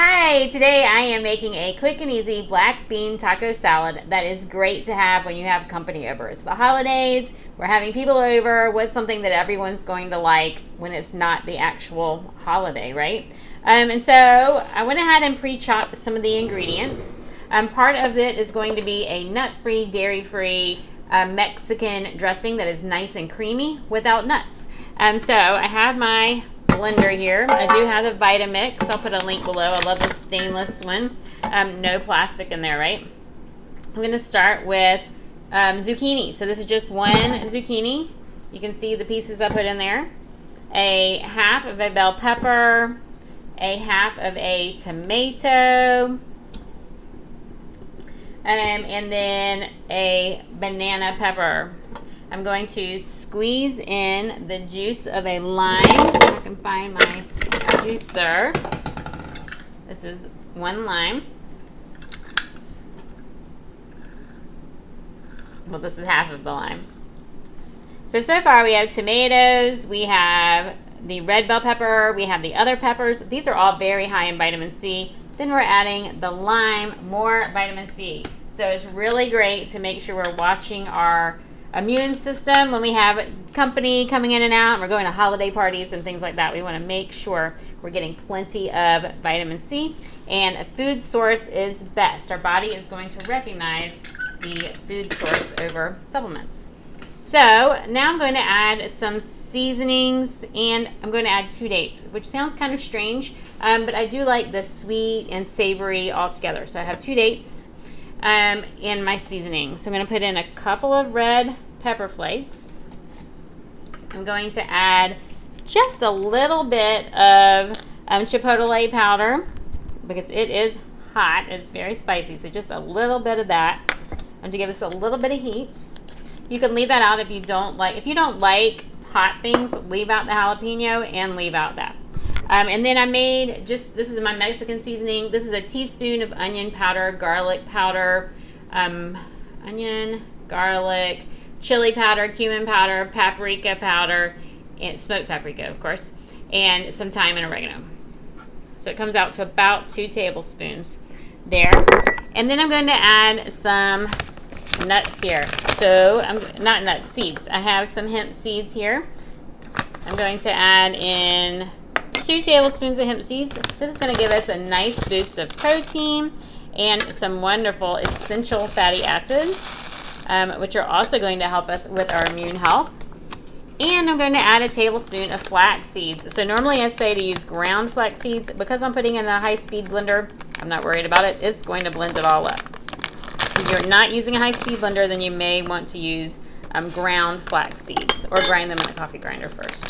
Hi, today I am making a quick and easy black bean taco salad that is great to have when you have company over. It's the holidays, we're having people over. What's something that everyone's going to like when it's not the actual holiday, right? And so I went ahead and pre-chopped some of the ingredients. Part of it is going to be a nut-free, dairy-free Mexican dressing that is nice and creamy without nuts. So I have my blender here. I do have the Vitamix. I'll put a link below. I love the stainless one. No plastic in there, right? I'm going to start with zucchini. So this is just one zucchini. You can see the pieces I put in there. A half of a bell pepper. A half of a tomato. And then a banana pepper. I'm going to squeeze in the juice of a lime. If I can find my juicer. This is one lime. Well, this is half of the lime. So far we have tomatoes, we have the red bell pepper, we have the other peppers. These are all very high in vitamin C. Then we're adding the lime, more vitamin C. So it's really great to make sure we're watching our immune system when we have company coming in and out and we're going to holiday parties and things like that. We want to make sure we're getting plenty of vitamin C, and a food source is best. Our body is going to recognize the food source over supplements. So now I'm going to add some seasonings, and I'm going to add 2 dates, which sounds kind of strange, but I do like the sweet and savory all together. So I have 2 dates in my seasoning. So I'm going to put in a couple of red pepper flakes. I'm going to add just a little bit of chipotle powder because it is hot. It's very spicy. So just a little bit of that, and to give us a little bit of heat. You can leave that out if you don't like. If you don't like hot things, leave out the jalapeno and leave out that. And then I made this is my Mexican seasoning. This is a teaspoon of onion powder, garlic powder, onion, garlic, chili powder, cumin powder, paprika powder, and smoked paprika, of course, and some thyme and oregano. So it comes out to about 2 tablespoons there. And then I'm going to add some nuts here. So not nuts, seeds. I have some hemp seeds here. I'm going to add in 2 tablespoons of hemp seeds. This is going to give us a nice boost of protein and some wonderful essential fatty acids, which are also going to help us with our immune health. And I'm going to add a tablespoon of flax seeds. So normally I say to use ground flax seeds. Because I'm putting in a high-speed blender, I'm not worried about it. It's going to blend it all up. If you're not using a high-speed blender, then you may want to use ground flax seeds or grind them in a coffee grinder first.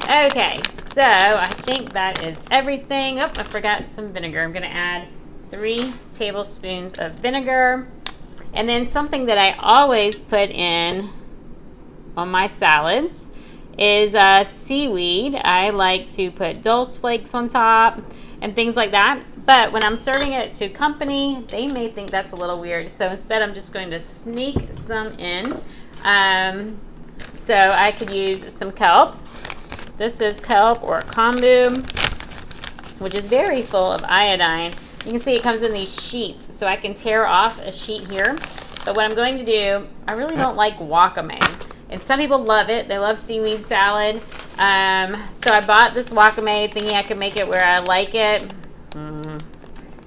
Okay, so I think that is everything. Oh, I forgot some vinegar. I'm going to add 3 tablespoons of vinegar. And then something that I always put in on my salads is seaweed. I like to put dulse flakes on top and things like that. But when I'm serving it to company, they may think that's a little weird. So instead, I'm just going to sneak some in. So I could use some kelp. This is kelp or kombu, which is very full of iodine. You can see it comes in these sheets, so I can tear off a sheet here. But what I'm going to do, I really don't like wakame. And some people love it. They love seaweed salad. So I bought this wakame thinking I could make it where I like it. I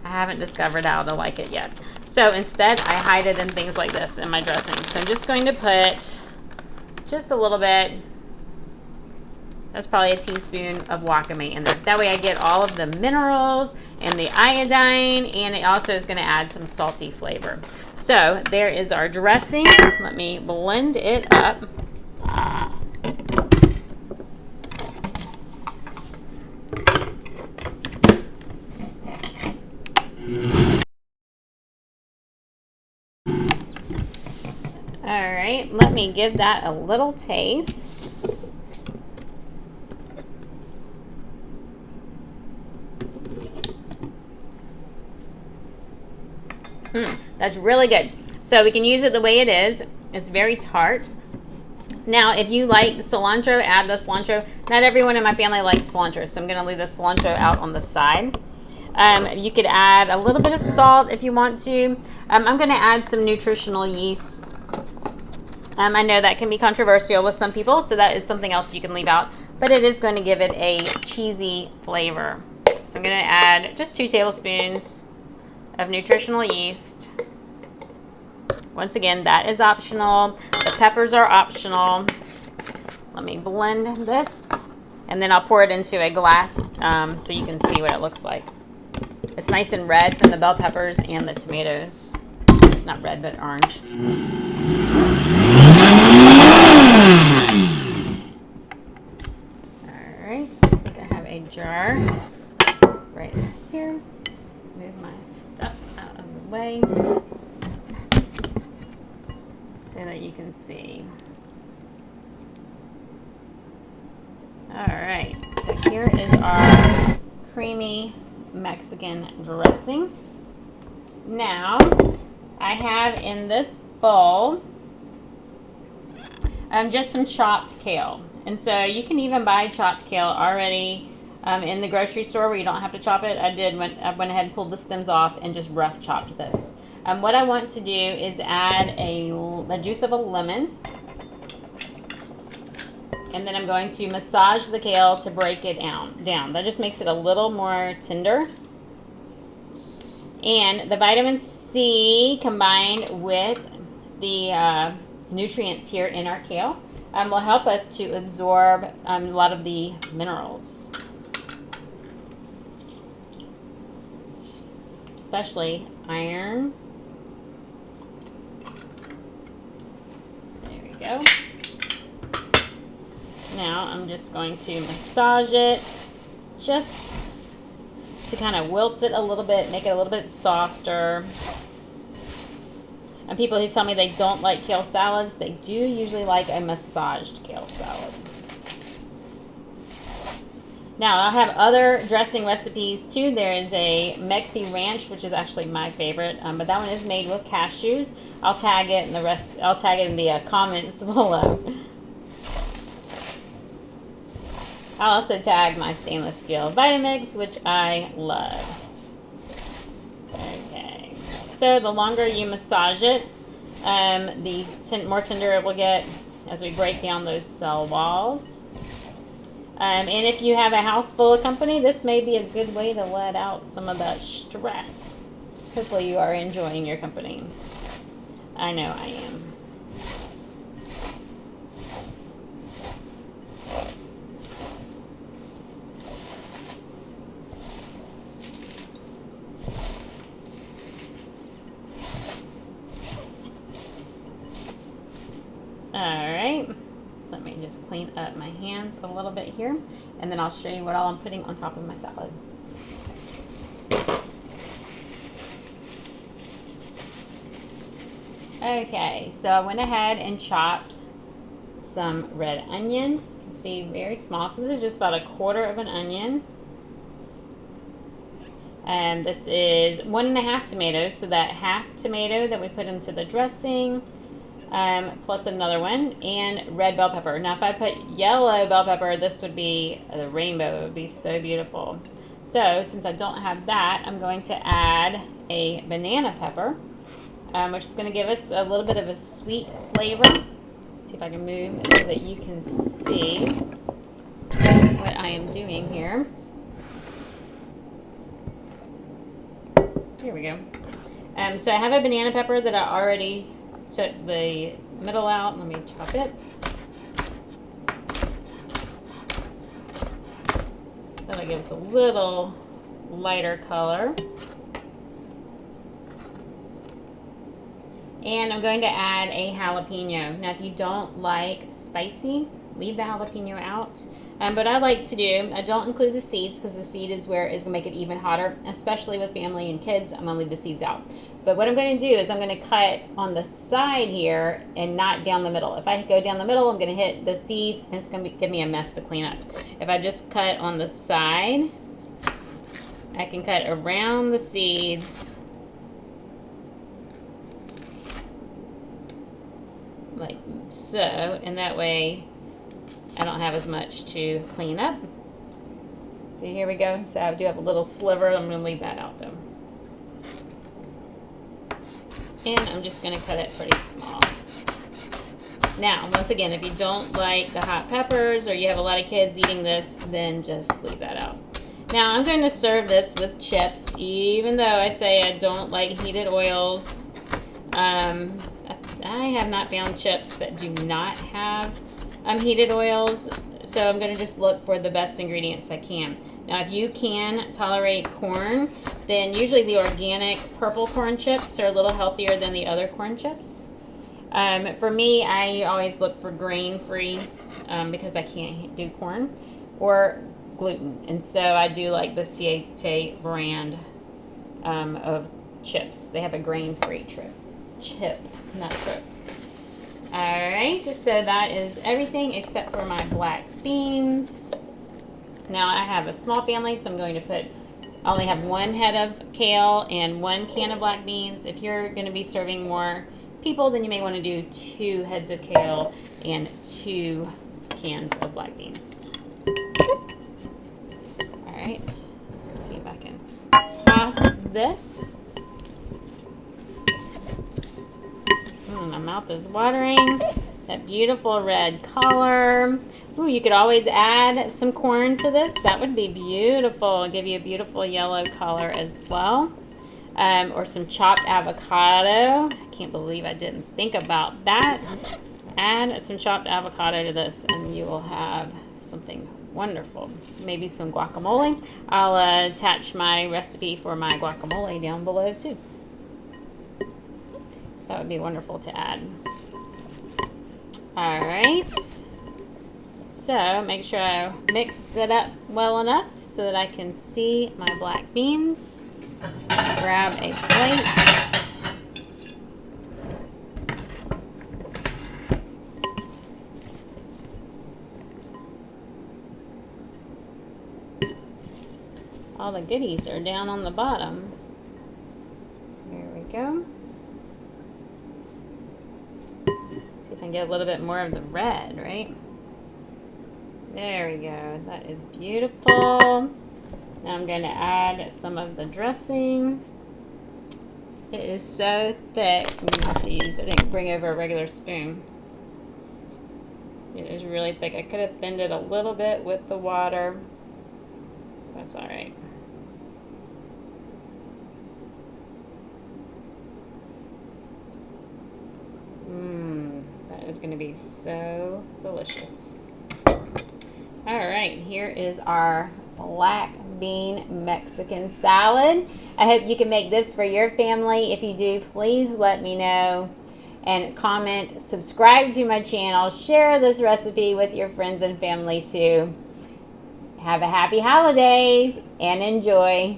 haven't discovered how to like it yet. So instead, I hide it in things like this in my dressing. So I'm just going to put just a little bit. That's probably a teaspoon of wakame in there. That way I get all of the minerals and the iodine, and it also is going to add some salty flavor. So there is our dressing. Let me blend it up. All right, let me give that a little taste. That's really good. So we can use it the way it is. It's very tart. Now, if you like cilantro, add the cilantro. Not everyone in my family likes cilantro, so I'm going to leave the cilantro out on the side. You could add a little bit of salt if you want to. I'm going to add some nutritional yeast. I know that can be controversial with some people, so that is something else you can leave out. But it is going to give it a cheesy flavor. So I'm going to add just 2 tablespoons of nutritional yeast. Once again, that is optional. The peppers are optional. Let me blend this, and then I'll pour it into a glass so you can see what it looks like. It's nice and red from the bell peppers and the tomatoes. Not red, but orange. All right, I think I have a jar right here. Move my stuff out of the way so that you can see. All right, so here is our creamy Mexican dressing. Now, I have in this bowl just some chopped kale. And so you can even buy chopped kale already in the grocery store where you don't have to chop it. I went ahead and pulled the stems off and just rough chopped this. What I want to do is add the juice of a lemon. And then I'm going to massage the kale to break it down. That just makes it a little more tender. And the vitamin C combined with the nutrients here in our kale will help us to absorb a lot of the minerals. Especially iron. There we go. Now I'm just going to massage it just to kind of wilt it a little bit, make it a little bit softer. And people who tell me they don't like kale salads, they do usually like a massaged kale salad. Now I'll have other dressing recipes too. There is a Mexi Ranch, which is actually my favorite, but that one is made with cashews. I'll tag it in the comments below. I'll also tag my stainless steel Vitamix, which I love. Okay, so the longer you massage it, the more tender it will get as we break down those cell walls. And if you have a house full of company, this may be a good way to let out some of that stress. Hopefully you are enjoying your company. I know I am. Alright, let me just clean up my hands a little bit here, and then I'll show you what all I'm putting on top of my salad. Okay, so I went ahead and chopped some red onion. You can see very small, so this is just about 1/4 of an onion. And this is 1½ tomatoes, so that half tomato that we put into the dressing, plus another one, and red bell pepper. Now, if I put yellow bell pepper, this would be the rainbow. It would be so beautiful. So, since I don't have that, I'm going to add a banana pepper, which is going to give us a little bit of a sweet flavor. See if I can move so that you can see what I am doing here. Here we go. So I have a banana pepper that I already took the middle out. Let me chop it. That'll give us a little lighter color. And I'm going to add a jalapeno. Now, if you don't like spicy, leave the jalapeno out. But I like to do, I don't include the seeds because the seed is where it's going to make it even hotter, especially with family and kids. I'm going to leave the seeds out. But what I'm going to do is I'm going to cut on the side here and not down the middle. If I go down the middle, I'm going to hit the seeds and it's going to give me a mess to clean up. If I just cut on the side, I can cut around the seeds like so, and that way I don't have as much to clean up. See, here we go. So I do have a little sliver. I'm going to leave that out though. And I'm just going to cut it pretty small. Now, once again, if you don't like the hot peppers or you have a lot of kids eating this, then just leave that out. Now, I'm going to serve this with chips, even though I say I don't like heated oils. I have not found chips that do not have heated oils, so I'm going to just look for the best ingredients I can. Now, if you can tolerate corn, then usually the organic purple corn chips are a little healthier than the other corn chips. For me, I always look for grain-free because I can't do corn or gluten. And so I do like the Ciate brand of chips. They have a grain-free chip, not trip. All right, so that is everything except for my black beans. Now I have a small family, so I'm going to I only have 1 head of kale and 1 can of black beans. If you're going to be serving more people, then you may want to do 2 heads of kale and 2 cans of black beans. All right, let's see if I can toss this. My mouth is watering. That beautiful red color. Ooh, you could always add some corn to this. That would be beautiful. Give you a beautiful yellow color as well. Or some chopped avocado. I can't believe I didn't think about that. Add some chopped avocado to this and you will have something wonderful. Maybe some guacamole. I'll attach my recipe for my guacamole down below too. That would be wonderful to add. All right. So make sure I mix it up well enough so that I can see my black beans. Grab a plate. All the goodies are down on the bottom. Here we go. See if I can get a little bit more of the red, right? There we go. That is beautiful. Now I'm going to add some of the dressing. It is so thick. I'm going to have to use, I think, bring over a regular spoon. It is really thick. I could have thinned it a little bit with the water. That's all right. That is going to be so delicious. All right, here is our black bean Mexican salad. I hope you can make this for your family. If you do, please let me know and comment, subscribe to my channel, share this recipe with your friends and family too. Have a happy holidays and enjoy.